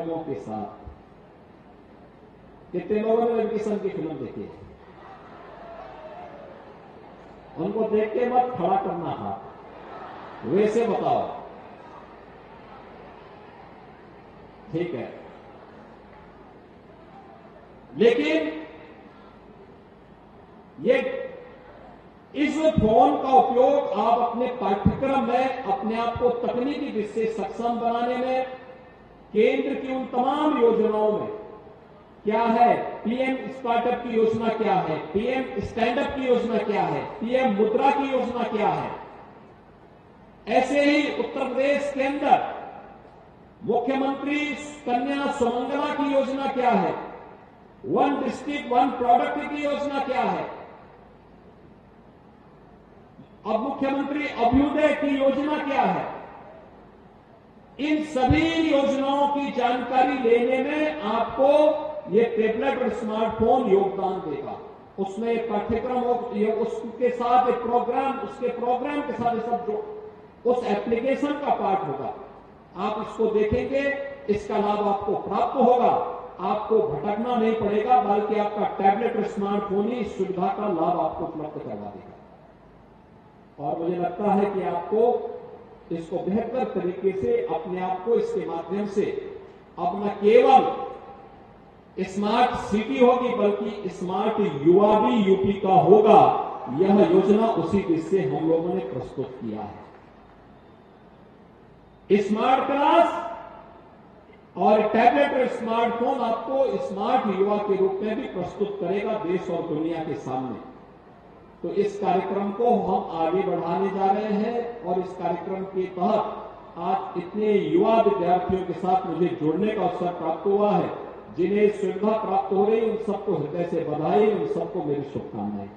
कार्यक्रमों के साथ। कितने लोगों ने मेल गिब्सन की फिल्म देखी है? उनको देख के मत खड़ा करना हाथ, वैसे बताओ, ठीक है। लेकिन ये इस फोन का उपयोग आप अपने पाठ्यक्रम में अपने आप को तकनीकी दृष्टि से सक्षम बनाने में, केंद्र की उन तमाम योजनाओं में क्या है, पीएम स्टार्टअप की योजना क्या है, पीएम स्टैंड अप की योजना क्या है, पीएम मुद्रा की योजना क्या है, ऐसे ही उत्तर प्रदेश के अंदर मुख्यमंत्री कन्या सुमंगला की योजना क्या है, वन डिस्ट्रिक्ट वन प्रोडक्ट की योजना क्या है, अब मुख्यमंत्री अभ्युदय की योजना क्या है। इन सभी योजनाओं की जानकारी लेने में आपको ये टैबलेट और स्मार्टफोन योगदान देगा। उसमें पाठ्यक्रम उसके साथ एक प्रोग्राम, उसके प्रोग्राम के साथ सब जो उस एप्लीकेशन का पार्ट होगा, आप इसको देखेंगे, इसका लाभ आपको प्राप्त होगा, आपको भटकना नहीं पड़ेगा, बल्कि आपका टैबलेट और स्मार्टफोन ही इस सुविधा का लाभ आपको उपलब्ध करवा देगा। और मुझे लगता है कि आपको इसको बेहतर तरीके से अपने आप को इसके माध्यम से अब न केवल स्मार्ट सिटी होगी, बल्कि स्मार्ट युवा भी यूपी का होगा। यह योजना उसी दिशा से हम लोगों ने प्रस्तुत किया है। स्मार्ट क्लास और टैबलेट और स्मार्टफोन आपको स्मार्ट युवा के रूप में भी प्रस्तुत करेगा देश और दुनिया के सामने। तो इस कार्यक्रम को हम आगे बढ़ाने जा रहे हैं और इस कार्यक्रम के तहत आज इतने युवा विद्यार्थियों के साथ मुझे जुड़ने का अवसर प्राप्त हुआ है। जिन्हें सुविधा प्राप्त हो रही है उन सबको हृदय से बधाई, उन सबको मेरी शुभकामनाएं।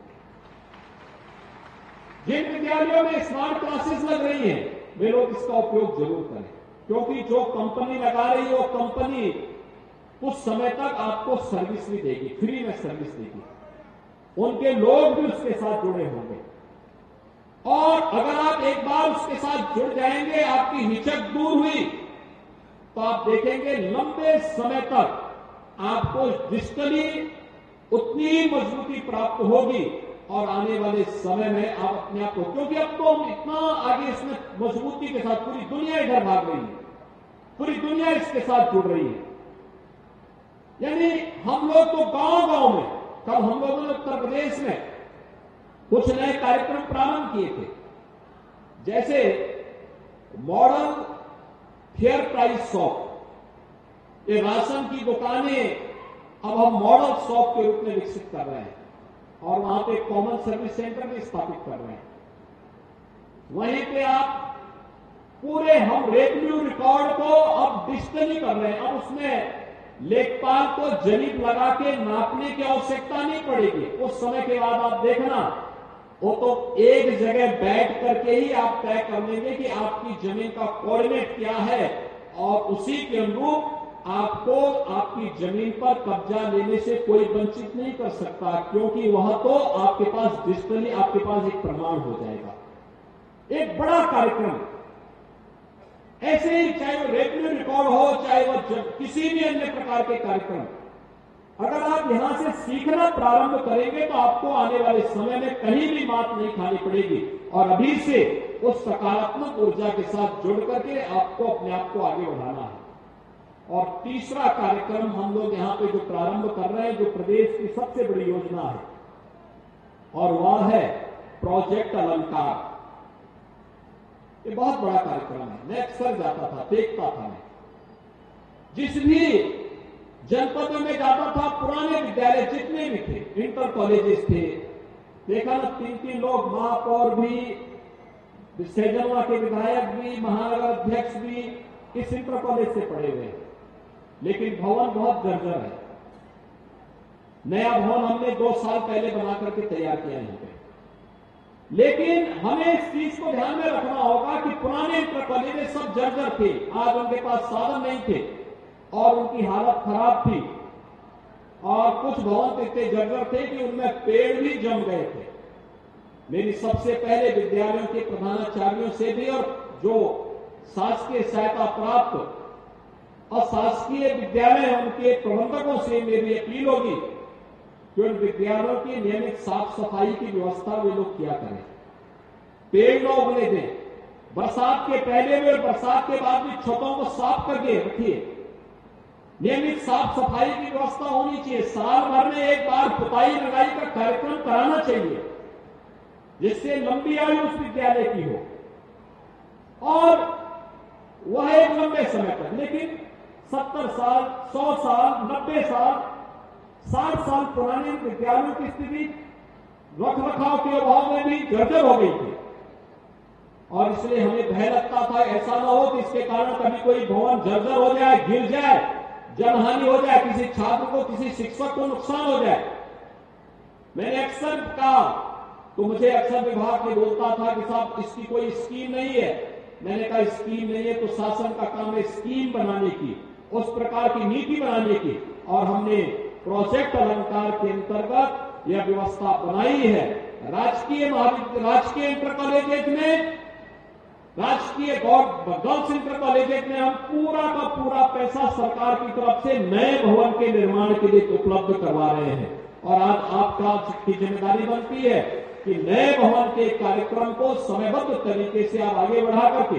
जिन विद्यालयों में स्मार्ट क्लासेस लग रही हैं वे लोग इसका उपयोग जरूर करें, क्योंकि जो कंपनी लगा रही है वो कंपनी कुछ समय तक आपको सर्विस भी देगी, फ्री में सर्विस देगी, उनके लोग भी उसके साथ जुड़े होंगे। और अगर आप एक बार उसके साथ जुड़ जाएंगे, आपकी हिचक दूर हुई, तो आप देखेंगे लंबे समय तक आपको डिजिटली उतनी मजबूती प्राप्त होगी और आने वाले समय में आप अपने आप को, क्योंकि अब तो हम इतना आगे इसमें मजबूती के साथ पूरी दुनिया इधर भाग रही है, पूरी दुनिया इसके साथ जुड़ रही है। यानी हम लोग तो गांव-गांव में, कल हम लोगों ने उत्तर प्रदेश में कुछ नए कार्यक्रम प्रारंभ किए थे, जैसे मॉडल फेयर प्राइस शॉप। ये राशन की दुकानें अब हम मॉडल शॉप के रूप में विकसित कर रहे हैं और वहां पे कॉमन सर्विस सेंटर भी स्थापित कर रहे हैं। वहीं पे आप पूरे हम रेवेन्यू रिकॉर्ड को अब डिजिटली कर रहे हैं। अब उसमें लेखपाल को जरीब लगा के नापने की आवश्यकता नहीं पड़ेगी। उस समय के बाद आप देखना, वो तो एक जगह बैठ करके ही आप तय कर लेंगे कि आपकी जमीन का कोऑर्डिनेट क्या है और उसी के अनुरूप आपको आपकी जमीन पर कब्जा लेने से कोई वंचित नहीं कर सकता, क्योंकि वह तो आपके पास डिजिटली आपके पास एक प्रमाण हो जाएगा। एक बड़ा कार्यक्रम ऐसे ही, चाहे वो रेवेन्यू रिकॉर्ड हो, चाहे वो किसी भी अन्य प्रकार के कार्यक्रम, अगर आप यहां से सीखना प्रारंभ करेंगे तो आपको आने वाले समय में कहीं भी मात नहीं खानी पड़ेगी और अभी से उस सकारात्मक ऊर्जा के साथ जुड़ करके आपको अपने आप को आगे बढ़ाना है। और तीसरा कार्यक्रम हम लोग यहां पे जो प्रारंभ कर रहे हैं, जो प्रदेश की सबसे बड़ी योजना है, और वह है प्रोजेक्ट अलंकार। ये बहुत बड़ा कार्यक्रम है। मैं अक्सर जाता था, देखता था, मैं जिस भी जनपदों में जाता था, पुराने विद्यालय जितने भी थे, इंटर कॉलेजेस थे, देखा ना 3-3 लोग, महापौर भी, सैजनवा के विधायक भी, महानगर अध्यक्ष भी इस इंटर कॉलेज से पढ़े हुए हैं, लेकिन भवन बहुत जर्जर है। नया भवन हमने 2 साल पहले बना करके तैयार किया है यहाँ पे। लेकिन हमें इस चीज को ध्यान में रखना होगा कि पुराने इंटर कॉलेज सब जर्जर थे, आज उनके पास साधन नहीं थे और उनकी हालत खराब थी और कुछ भवन इतने जर्जर थे कि उनमें पेड़ भी जम गए थे। मेरी सबसे पहले विद्यालयों के प्रधानाचार्यों से भी और जो शासकीय सहायता प्राप्त और शासकीय विद्यालय उनके प्रबंधकों से मेरी अपील होगी कि उन विद्यालयों की नियमित साफ सफाई की व्यवस्था वे लोग किया करें, पेड़ न उगने दें, बरसात के पहले भी और बरसात के बाद भी छतों को साफ करके रखिए, नियमित साफ सफाई की व्यवस्था होनी चाहिए, साल भर में एक बार पुताई रंगाई का कार्यक्रम कराना चाहिए जिससे लंबी आयु उस विद्यालय की हो और वह एक लंबे समय तक, लेकिन 70 साल, 100 साल, 90 साल, 60 साल पुराने विद्यालयों की स्थिति रखरखाव के अभाव में भी जर्जर हो गई थी और इसलिए हमें भय लगता था ऐसा ना हो कि इसके कारण कभी कोई भवन जर्जर हो जाए, गिर जाए, जनहानि हो जाए, किसी छात्र को, किसी शिक्षक को नुकसान हो जाए। मैंने अक्सर कहा, तो मुझे अक्सर विभाग में बोलता था कि साहब इसकी कोई स्कीम नहीं है। मैंने कहा स्कीम नहीं है तो शासन का काम है स्कीम बनाने की, उस प्रकार की नीति बनाने की, और हमने प्रोजेक्ट अलंकार के अंतर्गत यह व्यवस्था बनाई है। राजकीय इंटर कॉलेजेस में, राजकीय गर्ल्स इंटर कॉलेजेस में हम पूरा का पूरा पैसा सरकार की तरफ से नए भवन के निर्माण के लिए उपलब्ध करवा रहे हैं और आज आपका की जिम्मेदारी बनती है कि नए भवन के कार्यक्रम को समयबद्ध तरीके से आप आगे बढ़ा करके